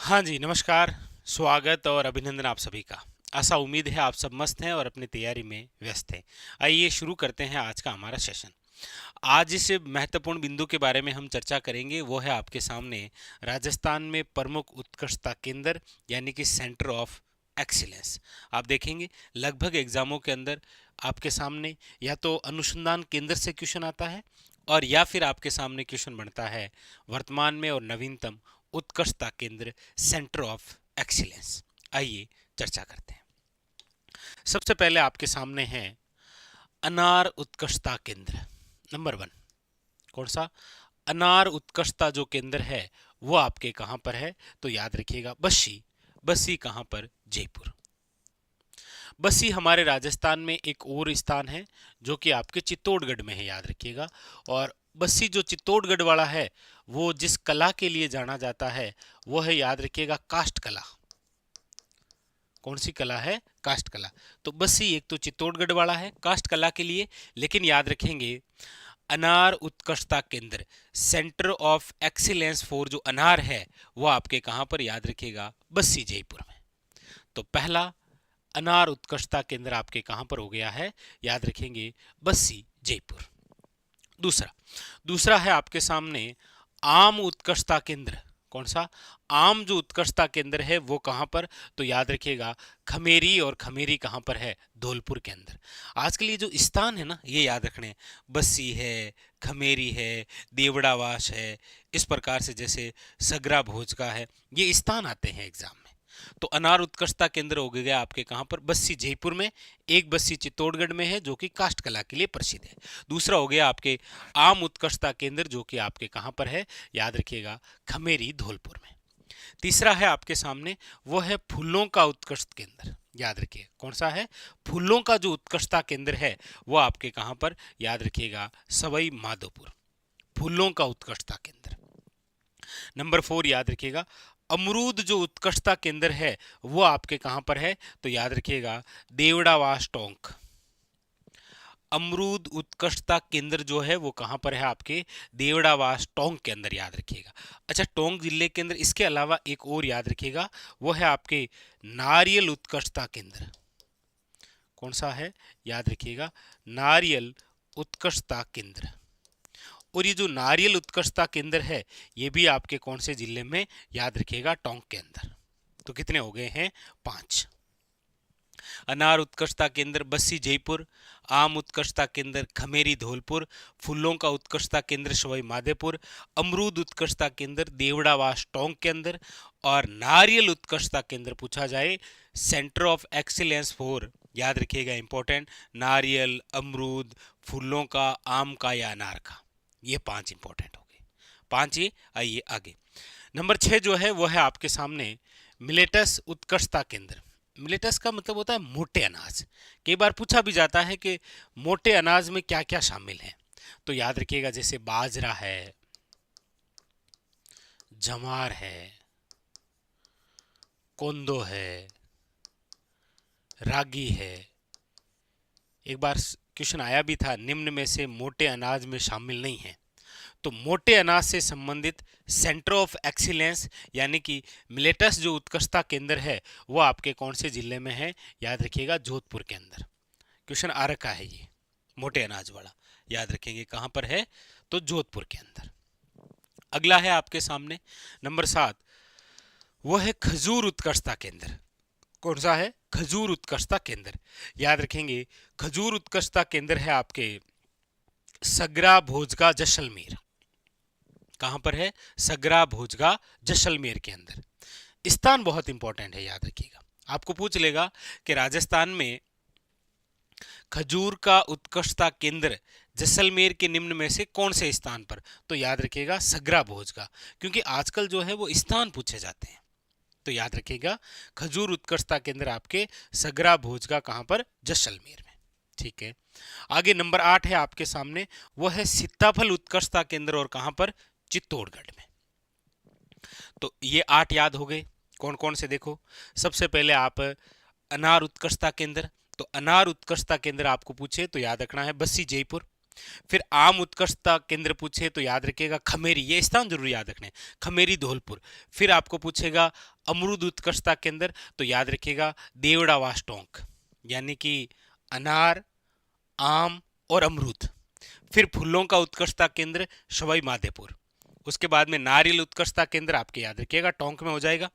हाँ जी, नमस्कार, स्वागत और अभिनंदन आप सभी का। आशा उम्मीद है आप सब मस्त हैं और अपनी तैयारी में व्यस्त हैं। आइए शुरू करते हैं आज का हमारा सेशन। आज इस महत्वपूर्ण बिंदु के बारे में हम चर्चा करेंगे, वो है आपके सामने राजस्थान में प्रमुख उत्कृष्टता केंद्र यानी कि सेंटर ऑफ एक्सीलेंस। आप देखेंगे लगभग एग्जामों के अंदर आपके सामने या तो अनुसंधान केंद्र से क्वेश्चन आता है और या फिर आपके सामने क्वेश्चन बनता है वर्तमान में और नवीनतम उत्कृष्टता केंद्र सेंटर ऑफ एक्सीलेंस। आइए चर्चा करते हैं। सबसे पहले आपके सामने है अनार उत्कृष्टता केंद्र नंबर 1। कौन सा? अनार उत्कृष्टता जो केंद्र है वो आपके कहां पर है? तो याद रखिएगा बस्सी। बस्सी कहां पर? जयपुर। बस्सी हमारे राजस्थान में एक और स्थान है जो कि आपके चित्तौड़गढ़ में है, याद रखिएगा। और बस्सी जो चित्तौड़गढ़ वाला है वो जिस कला के लिए जाना जाता है वो है, याद रखिएगा, काष्ठ कला। कौन सी कला है? काष्ठ कला। तो बस्सी एक तो चित्तौड़गढ़ वाला है काष्ठ कला के लिए, लेकिन याद रखेंगे अनार उत्कृष्टता केंद्र सेंटर ऑफ एक्सीलेंस फॉर जो अनार है वो आपके कहां पर? याद रखिएगा बस्सी जयपुर में। तो पहला अनार उत्कृष्टता केंद्र आपके कहां पर हो गया है? याद रखेंगे बस्सी जयपुर। दूसरा दूसरा है आपके सामने आम उत्कृष्टता केंद्र। कौन सा? आम जो उत्कृष्टता केंद्र है वो कहां पर? तो याद रखिएगा खमेरी। और खमेरी कहां पर है? धौलपुर के अंदर। आजकल ये जो स्थान है ना, ये याद रखने, बस्सी है, खमेरी है, देवड़ावास है, इस प्रकार से जैसे सगरा भोज का है, ये स्थान आते हैं एग्जाम में। तो अनार उत्कृष्टता केंद्र हो गया आपके कहां पर? बस्सी जयपुर में। एक बस्सी चित्तौड़गढ़ में है जो कि काष्ठ कला के लिए प्रसिद्ध है। दूसरा हो गया आपके आम उत्कृष्टता केंद्र जो कि आपके कहां पर है? याद रखिएगा खमेरी धौलपुर में। तीसरा है आपके सामने, वो है फूलों का उत्कृष्ट केंद्र। याद रखिए कौन सा है? फूलों का जो उत्कृष्टता केंद्र है वो आपके कहां पर? याद रखिएगा सवाई माधोपुर। फूलों का उत्कृष्टता केंद्र। नंबर 4 याद रखिएगा अमरूद जो उत्कृष्टता केंद्र है वो आपके कहां पर है? तो याद रखिएगा देवड़ावास टोंक। अमरूद उत्कृष्टता केंद्र जो है वो कहां पर है? आपके देवड़ावास टोंक के अंदर, याद रखिएगा। अच्छा, टोंक जिले के अंदर इसके अलावा एक और याद रखिएगा, वो है आपके नारियल उत्कृष्टता केंद्र। कौन सा है? याद रखिएगा नारियल उत्कृष्टता केंद्र। और ये जो नारियल उत्कृष्टता केंद्र है ये भी आपके कौन से जिले में? याद रखिएगा टोंक के अंदर। तो कितने हो गए हैं? 5। अनार उत्कृष्टता केंद्र बस्सी जयपुर, आम उत्कृष्टता केंद्र खमेरी धौलपुर, फूलों का उत्कृष्टता केंद्र सवाई माधोपुर, अमरूद उत्कृष्टता केंद्र देवड़ावास टोंक के अंदर, और नारियल उत्कृष्टता केंद्र पूछा जाए सेंटर ऑफ एक्सीलेंस फॉर, याद रखिएगा इंपॉर्टेंट, नारियल, अमरूद, फूलों का, आम का या अनार का। ये 5 इंपॉर्टेंट हो गए। 5 ये। आइए आगे। नंबर 6 जो है वो है आपके सामने मिलेटस उत्कृष्टता केंद्र। मिलेटस का मतलब होता है मोटे अनाज। कई बार पूछा भी जाता है कि मोटे अनाज में क्या क्या शामिल है। तो याद रखिएगा जैसे बाजरा है, जवार है, कोंदो है, रागी है। एक बार क्वेश्चन आया भी था, निम्न में से मोटे अनाज में शामिल नहीं है। तो मोटे अनाज से संबंधित सेंटर ऑफ एक्सीलेंस यानी कि मिलेटस जो उत्कृष्टता केंद्र है वो आपके कौन से जिले में है? याद रखिएगा जोधपुर के अंदर। क्वेश्चन आ रखा है ये मोटे अनाज वाला, याद रखेंगे कहां पर है? तो जोधपुर के अंदर। अगला है आपके सामने नंबर 7, वो है खजूर उत्कृष्टता केंद्र। कौन सा है? खजूर उत्कृष्टता केंद्र। याद रखेंगे खजूर उत्कृष्टता केंद्र है आपके सगरा भोजगा जैसलमेर। कहां पर है? सगरा भोजगा जैसलमेर के अंदर। स्थान बहुत इंपॉर्टेंट है, याद रखिएगा। आपको पूछ लेगा कि राजस्थान में खजूर का उत्कृष्टता केंद्र जैसलमेर के निम्न में से कौन से स्थान पर? तो याद रखिएगा सगरा भोजगा, क्योंकि आजकल जो है वो स्थान पूछे जाते हैं। तो याद रखिएगा खजूर उत्कृष्टता केंद्र आपके सगरा भोजगा कहां पर? जैसलमेर में। ठीक है। आगे नंबर 8 है आपके सामने, वो है सीताफल उत्कृष्टता केंद्र, और कहां पर? चित्तौड़गढ़ में। तो ये 8 याद हो गए। कौन कौन से? देखो, सबसे पहले आप अनार उत्कृष्टता केंद्र। तो अनार उत्कृष्टता केंद्र आपको पूछे तो याद रखना है बस्सी जयपुर। फिर आम उत्कृष्टता केंद्र पूछे तो याद रखिएगा खमेरी, ये स्थान जरूर याद रखने, खमेरी धौलपुर। फिर आपको पूछेगा अमरूद उत्कृष्टता केंद्र तो याद रखिएगा देवड़ावास टोंक, यानी कि अनार, आम और अमरूद। फिर फूलों का उत्कृष्टता केंद्र सवाई माधोपुर। उसके बाद में नारियल उत्कृष्टता केंद्र आपके याद रखिएगा टोंक में हो जाएगा।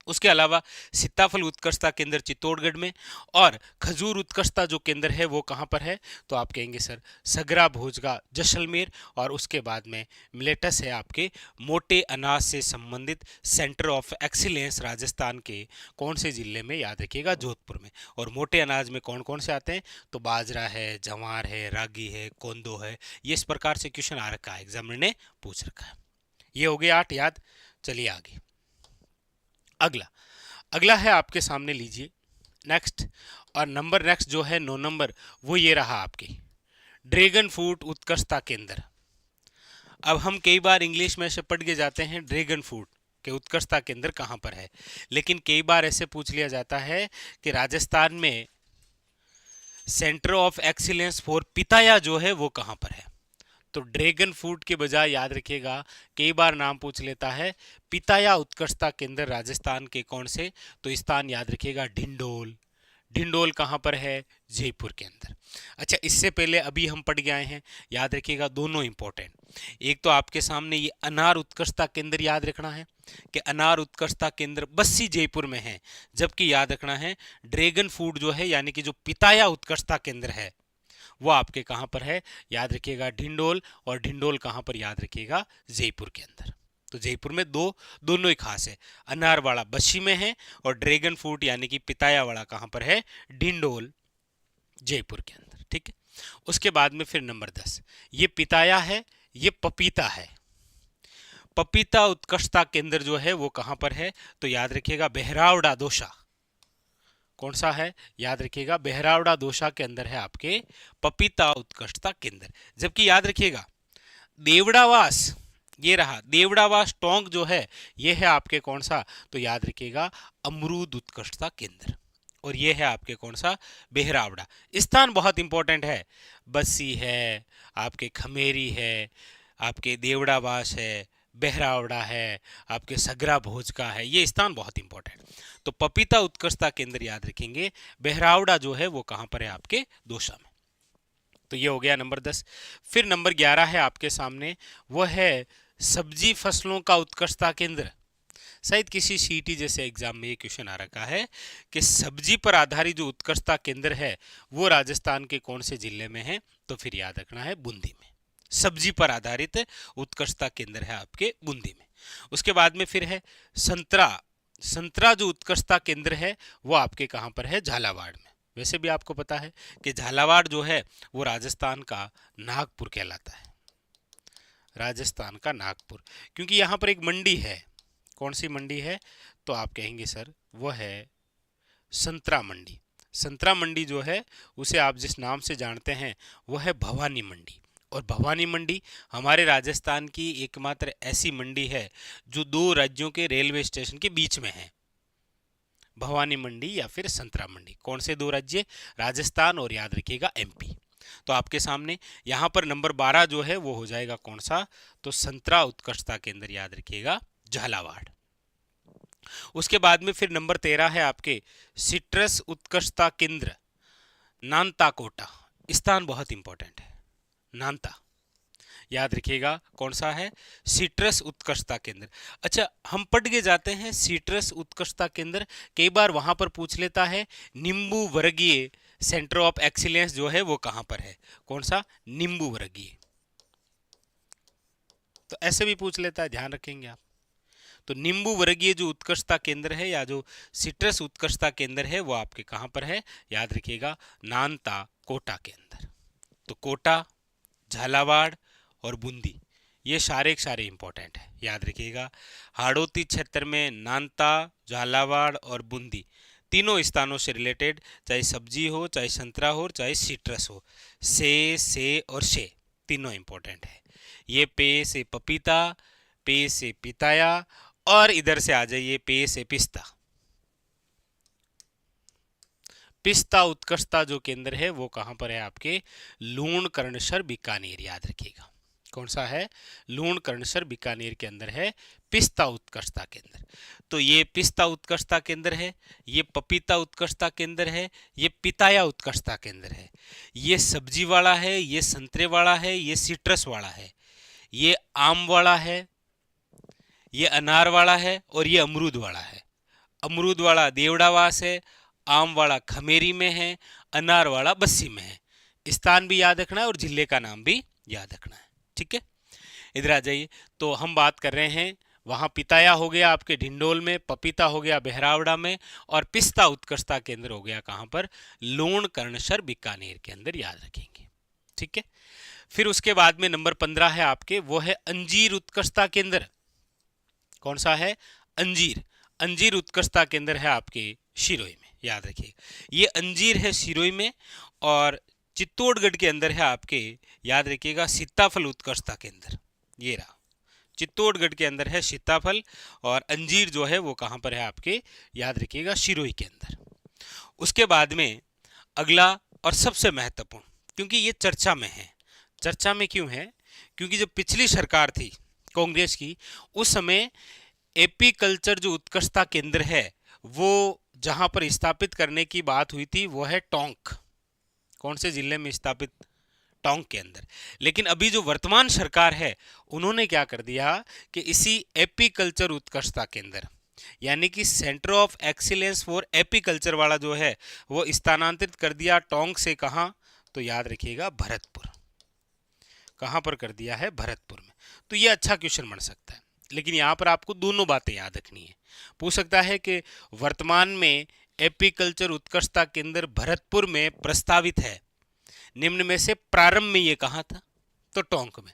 उसके अलावा सीताफल उत्कृष्टता केंद्र चित्तौड़गढ़ में, और खजूर उत्कृष्टता जो केंद्र है वो कहाँ पर है, तो आप कहेंगे सर सगरा भोजगा जैसलमेर। और उसके बाद में मिलेटस है आपके मोटे अनाज से संबंधित सेंटर ऑफ एक्सीलेंस राजस्थान के कौन से जिले में, याद रखिएगा जोधपुर में। और मोटे अनाज में कौन कौन से आते हैं, तो बाजरा है, जवार है, रागी है, कोंदो है। ये इस प्रकार से क्वेश्चन आ रखा है, एग्जामिनर ने पूछ रखा है। ये हो गए 8 याद। चलिए आगे, अगला अगला है आपके सामने, लीजिए नेक्स्ट। और नंबर नेक्स्ट जो है 9 नंबर, वो ये रहा आपकी ड्रैगन फ्रूट उत्कृष्टता केंद्र। अब हम कई बार इंग्लिश में से पढ़ के जाते हैं ड्रैगन फ्रूट के उत्कृष्टता केंद्र कहाँ पर है, लेकिन कई बार ऐसे पूछ लिया जाता है कि राजस्थान में सेंटर ऑफ एक्सीलेंस फॉर पिताया जो है वो कहाँ पर है। तो ड्रैगन फ्रूट के बजाय याद रखिएगा कई बार नाम पूछ लेता है पिताया उत्कृष्टता केंद्र राजस्थान के कौन से, तो स्थान याद रखिएगा ढिंडोल। ढिंडोल कहाँ पर है, जयपुर के अंदर। अच्छा, इससे पहले अभी हम पढ़ के आए हैं, याद रखिएगा दोनों इंपॉर्टेंट। एक तो आपके सामने ये अनार उत्कृष्टता केंद्र याद रखना है कि अनार उत्कृष्टता केंद्र बस्सी जयपुर में है, जबकि याद रखना है ड्रैगन फ्रूट जो है यानी कि जो पिताया उत्कृष्टता केंद्र है वो आपके कहां पर है, याद रखिएगा ढिंडोल। और ढिंडोल कहां पर, याद रखिएगा जयपुर के अंदर। तो जयपुर में दोनों ही खास है, अनार वाला बस्सी में है और ड्रैगन फ्रूट यानी कि पिताया वाला कहां पर है, ढिंडोल जयपुर के अंदर। ठीक है। उसके बाद में फिर नंबर 10, ये पिताया है, ये पपीता है। पपीता उत्कृष्टता केंद्र जो है वो कहां पर है, तो याद रखिएगा बहरावड़ा दोसा। कौन सा है, याद रखिएगा बहरावड़ा दोसा के अंदर है आपके पपीता उत्कृष्टता केंद्र। जबकि याद रखिएगा देवड़ावास, ये रहा देवड़ावास टोंक जो है ये है आपके कौन सा, तो याद रखिएगा अमरूद उत्कृष्टता केंद्र। और ये है आपके कौन सा, बहरावड़ा। स्थान बहुत इंपॉर्टेंट है, बस्सी है, आपके खमेरी है, आपके देवड़ावास है, बहरावड़ा है, आपके सगरा भोज का है, ये स्थान बहुत इंपॉर्टेंट। तो पपीता उत्कृष्टता केंद्र याद रखेंगे, बहरावड़ा जो है वो कहां पर है, आपके दोसा में। तो ये हो गया नंबर 10। फिर नंबर 11 है आपके सामने, वो है सब्जी फसलों का उत्कृष्टता केंद्र। शायद किसी सीटी जैसे एग्जाम में ये क्वेश्चन आ रखा है कि सब्जी पर आधारित जो उत्कृष्टता केंद्र है वो राजस्थान के कौन से जिले में है, तो फिर याद रखना है बूंदी में। सब्जी पर आधारित उत्कृष्टता केंद्र है आपके बूंदी में। उसके बाद में फिर है संतरा। संतरा जो उत्कृष्टता केंद्र है वो आपके कहां पर है, झालावाड़ में। वैसे भी आपको पता है कि झालावाड़ जो है वो राजस्थान का नागपुर कहलाता है, राजस्थान का नागपुर, क्योंकि यहां पर एक मंडी है। कौन सी मंडी है, तो आप कहेंगे सर वो है संतरा मंडी। संतरा मंडी जो है उसे आप जिस नाम से जानते हैं वो है भवानी मंडी। और भवानी मंडी हमारे राजस्थान की एकमात्र ऐसी मंडी है जो 2 राज्यों के रेलवे स्टेशन के बीच में है, भवानी मंडी या फिर संतरा मंडी। कौन से 2 राज्य, राजस्थान और याद रखिएगा एमपी। तो आपके सामने यहां पर नंबर 12 जो है वो हो जाएगा कौन सा, तो संतरा उत्कृष्टता केंद्र याद रखिएगा झालावाड़। उसके बाद में फिर नंबर 13 है आपके सिट्रस उत्कृष्टता केंद्र नानता कोटा। स्थान बहुत इंपॉर्टेंट है, नानता याद रखिएगा कौन सा है, सिट्रस उत्कृष्टता केंद्र। अच्छा, हम पढ़ के जाते हैं सिट्रस उत्कृष्टता केंद्र, कई बार वहां पर पूछ लेता है नींबू वर्गीय सेंटर ऑफ एक्सीलेंस जो है वो कहां पर है, कौन सा, नींबू वर्गीय। तो ऐसे भी पूछ लेता है, ध्यान रखेंगे आप। तो नींबू वर्गीय जो उत्कृष्टता केंद्र है या जो सिट्रस उत्कृष्टता केंद्र है वो आपके कहां पर है, याद रखिएगा नानता कोटा के अंदर। तो कोटा, झालावाड़ और बूंदी ये सारे के सारे इंपॉर्टेंट है, याद रखिएगा। हाड़ौती क्षेत्र में नानता, झालावाड़ और बूंदी तीनों स्थानों से रिलेटेड, चाहे सब्जी हो, चाहे संतरा हो, चाहे सिट्रस हो, से और से तीनों इंपॉर्टेंट है। ये पे से पपीता, पे से पिताया, और इधर से आ जाइए पे से पिस्ता। पिस्ता उत्कृष्टता जो केंद्र है वो कहां पर है आपके लूणकरणसर बीकानेर, याद रखिएगा। कौन सा है? लूणकरणसर बीकानेर के अंदर है पिस्ता उत्कृष्टता केंद्र। तो ये पिस्ता उत्कृष्टता केंद्र है, ये पपीता उत्कृष्टता केंद्र है, ये पिताया उत्कृष्टता केंद्र है, ये सब्जी वाला है, ये संतरे वाला है, ये सिट्रस वाला है, ये आम वाला है, ये अनार वाला है और ये अमरूद वाला है। अमरूद वाला देवड़ावास है, आम वाला खमेरी में है, अनार वाला बस्सी में है। स्थान भी याद रखना है और जिले का नाम भी याद रखना है। ठीक है, इधर आ जाइए। तो हम बात कर रहे हैं वहां पिताया हो गया आपके ढिंडोल में, पपीता हो गया बहरावड़ा में, और पिस्ता उत्कृष्टता केंद्र हो गया कहां पर? लूणकरणसर बीकानेर के अंदर, याद रखेंगे। ठीक है, फिर उसके बाद में नंबर 15 है आपके, वो है अंजीर उत्कृष्टता केंद्र। कौन सा है? अंजीर। अंजीर उत्कृष्टता केंद्र है आपके सिरोही में, याद रखिएगा। ये अंजीर है सिरोही में, और चित्तौड़गढ़ के अंदर है आपके, याद रखिएगा, सीताफल उत्कृष्टता केंद्र। ये रहा, चित्तौड़गढ़ के अंदर है सीताफल, और अंजीर जो है वो कहां पर है आपके, याद रखिएगा, सिरोही के अंदर। उसके बाद में अगला और सबसे महत्वपूर्ण, क्योंकि ये चर्चा में है। चर्चा में क्यों है? क्योंकि जब पिछली सरकार थी कांग्रेस की, उस समय एपीकल्चर जो उत्कृष्टता केंद्र है वो जहां पर स्थापित करने की बात हुई थी वो है टोंक। कौन से जिले में स्थापित? टोंक के अंदर। लेकिन अभी जो वर्तमान सरकार है उन्होंने क्या कर दिया कि इसी एपीकल्चर उत्कृष्टता केंद्र, यानी कि centre of excellence for apiculture वाला जो है वो स्थानांतरित कर दिया टोंक से। कहां? तो याद रखिएगा, भरतपुर। कहां पर कर दिया है? भरतपुर में। तो ये अच्छा क्वेश्चन बन सकता है, लेकिन यहां पर आपको दोनों बातें याद रखनी है। पूछ सकता है कि वर्तमान में एपीकल्चर उत्कृष्टता केंद्र भरतपुर में प्रस्तावित है, निम्न में से प्रारंभ में ये कहां था? तो टोंक में।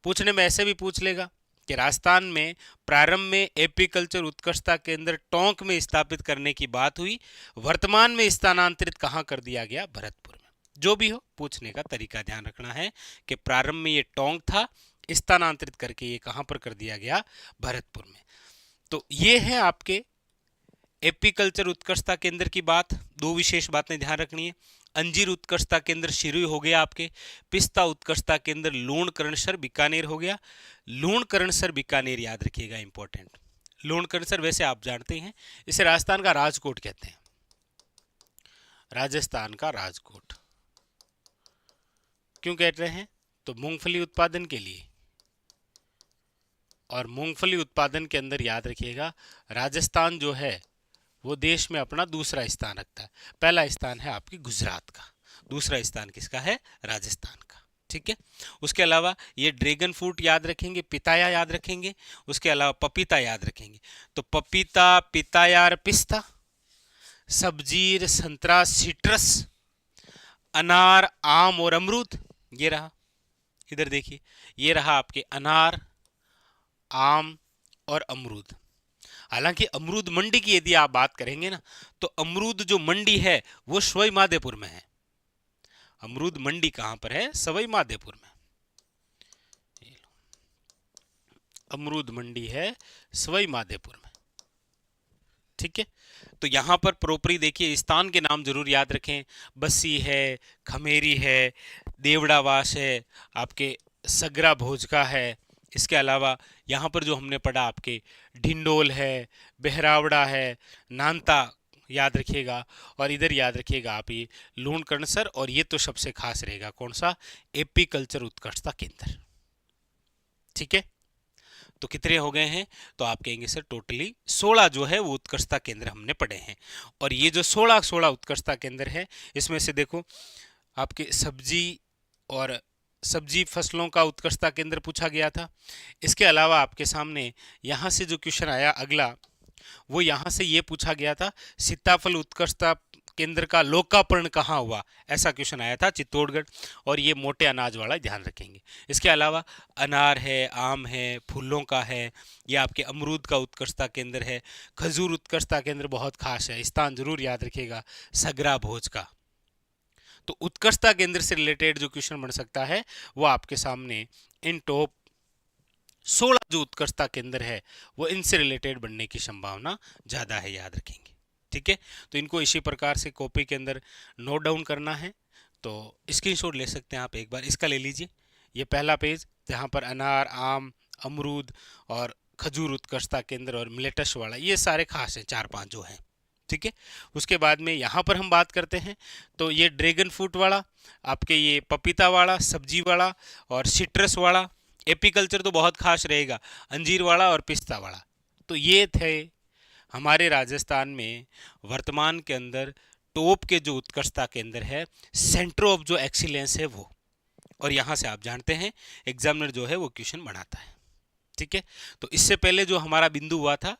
पूछने में ऐसे भी पूछ लेगा कि राजस्थान में प्रारंभ में एपीकल्चर उत्कृष्टता केंद्र टोंक में स्थापित करने की बात हुई, वर्तमान में स्थानांतरित कहां कर दिया गया? भरतपुर में। जो भी हो, पूछने का तरीका ध्यान रखना है कि प्रारंभ में ये टोंक था, स्थानांतरित करके ये कहां पर कर दिया गया? भरतपुर में। तो ये है आपके एपीकल्चर उत्कृष्टता केंद्र की बात। दो विशेष बातें ध्यान रखनी है। अंजीर उत्कृष्टता केंद्र सिरोही हो गया आपके, पिस्ता उत्कृष्टता केंद्र लूणकरणसर बीकानेर हो गया। लूणकरणसर बीकानेर याद रखिएगा, इंपॉर्टेंट। लूणकरणसर वैसे आप जानते हैं, इसे राजस्थान का राजकोट कहते हैं। राजस्थान का राजकोट क्यों कहते हैं? तो मूंगफली उत्पादन के लिए, और मूंगफली उत्पादन के अंदर याद रखिएगा राजस्थान जो है वो देश में अपना दूसरा स्थान रखता है। पहला स्थान है आपकी गुजरात का, दूसरा स्थान किसका है? राजस्थान का। ठीक है, उसके अलावा ये ड्रैगन फ्रूट याद रखेंगे, पिताया याद रखेंगे, उसके अलावा पपीता याद रखेंगे। तो पपीता, पिताया और पिस्ता, सब्जी, संतरा, सिट्रस, अनार, आम और अमरूद। ये रहा, इधर देखिए, ये रहा आपके अनार, आम और अमरूद। हालांकि अमरूद मंडी की यदि आप बात करेंगे ना, तो अमरूद जो मंडी है वो सवाई माधोपुर में है। अमरूद मंडी कहां पर है? सवाई माधोपुर में। अमरूद मंडी है सवाई माधोपुर में। ठीक है, तो यहां पर प्रोपरी देखिए, स्थान के नाम जरूर याद रखें। बस्सी है, खमेरी है, देवड़ावास है, आपके सगरा भोज का है। इसके अलावा यहाँ पर जो हमने पढ़ा आपके ढिंडोल है, बहरावड़ा है, नानता याद रखिएगा, और इधर याद रखिएगा आप ये लूणकरणसर, और ये तो सबसे खास रहेगा कौन सा? एपीकल्चर उत्कृष्टता केंद्र। ठीक है, तो कितने हो गए हैं? तो आप कहेंगे सर टोटली 16 जो है वो उत्कृष्टता केंद्र हमने पढ़े हैं। और ये जो 16 उत्कृष्टता केंद्र है, इसमें से देखो आपके सब्जी फसलों का उत्कृष्टता केंद्र पूछा गया था। इसके अलावा आपके सामने यहाँ से जो क्वेश्चन आया अगला, वो यहाँ से ये पूछा गया था, सीताफल उत्कृष्टता केंद्र का लोकार्पण कहाँ हुआ? ऐसा क्वेश्चन आया था, चित्तौड़गढ़। और ये मोटे अनाज वाला ध्यान रखेंगे। इसके अलावा अनार है, आम है, फूलों का है, ये आपके अमरूद का उत्कृष्टता केंद्र है। खजूर उत्कृष्टता केंद्र बहुत खास है, स्थान जरूर याद रखिएगा, सगरा भोज का। तो उत्कृष्टता केंद्र से रिलेटेड जो क्वेश्चन बन सकता है वो आपके सामने इन टॉप 16 जो उत्कृष्टता केंद्र है वो इनसे रिलेटेड बनने की संभावना ज्यादा है, याद रखेंगे। ठीक है, तो इनको इसी प्रकार से कॉपी के अंदर नोट डाउन करना है। तो स्क्रीनशॉट ले सकते हैं आप, एक बार इसका ले लीजिए। ये पहला पेज जहाँ पर अनार, आम, अमरूद और खजूर उत्कृष्टता केंद्र और मिलेटस वाला, ये सारे खास हैं, 4-5 जो हैं। ठीक है, उसके बाद में यहाँ पर हम बात करते हैं तो ये ड्रैगन फ्रूट वाला, आपके ये पपीता वाला, सब्जी वाला और सिट्रस वाला। एपीकल्चर तो बहुत खास रहेगा, अंजीर वाला और पिस्ता वाला। तो ये थे हमारे राजस्थान में वर्तमान के अंदर टॉप के जो उत्कृष्टता केंद्र है, सेंटर ऑफ जो एक्सीलेंस है वो। और यहाँ से आप जानते हैं एग्जामिनर जो है वो क्वेश्चन बनाता है। ठीक है, तो इससे पहले जो हमारा बिंदु हुआ था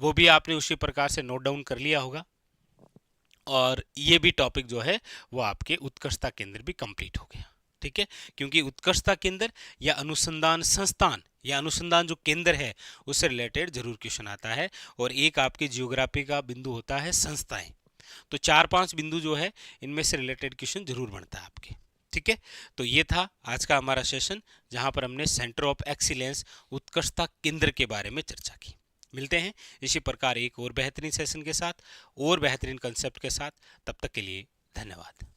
वो भी आपने उसी प्रकार से नोट डाउन कर लिया होगा। और ये भी टॉपिक जो है वो आपके उत्कृष्टता केंद्र भी कंप्लीट हो गया। ठीक है, क्योंकि उत्कृष्टता केंद्र या अनुसंधान संस्थान या अनुसंधान जो केंद्र है उससे रिलेटेड जरूर क्वेश्चन आता है। और एक आपके जियोग्राफी का बिंदु होता है संस्थाएं। तो 4-5 बिंदु जो है इनमें से रिलेटेड क्वेश्चन जरूर बनता है आपके। ठीक है, तो ये था आज का हमारा सेशन जहां पर हमने सेंटर ऑफ एक्सीलेंस उत्कृष्टता केंद्र के बारे में चर्चा की। मिलते हैं इसी प्रकार एक और बेहतरीन सेशन के साथ और बेहतरीन कंसेप्ट के साथ। तब तक के लिए धन्यवाद।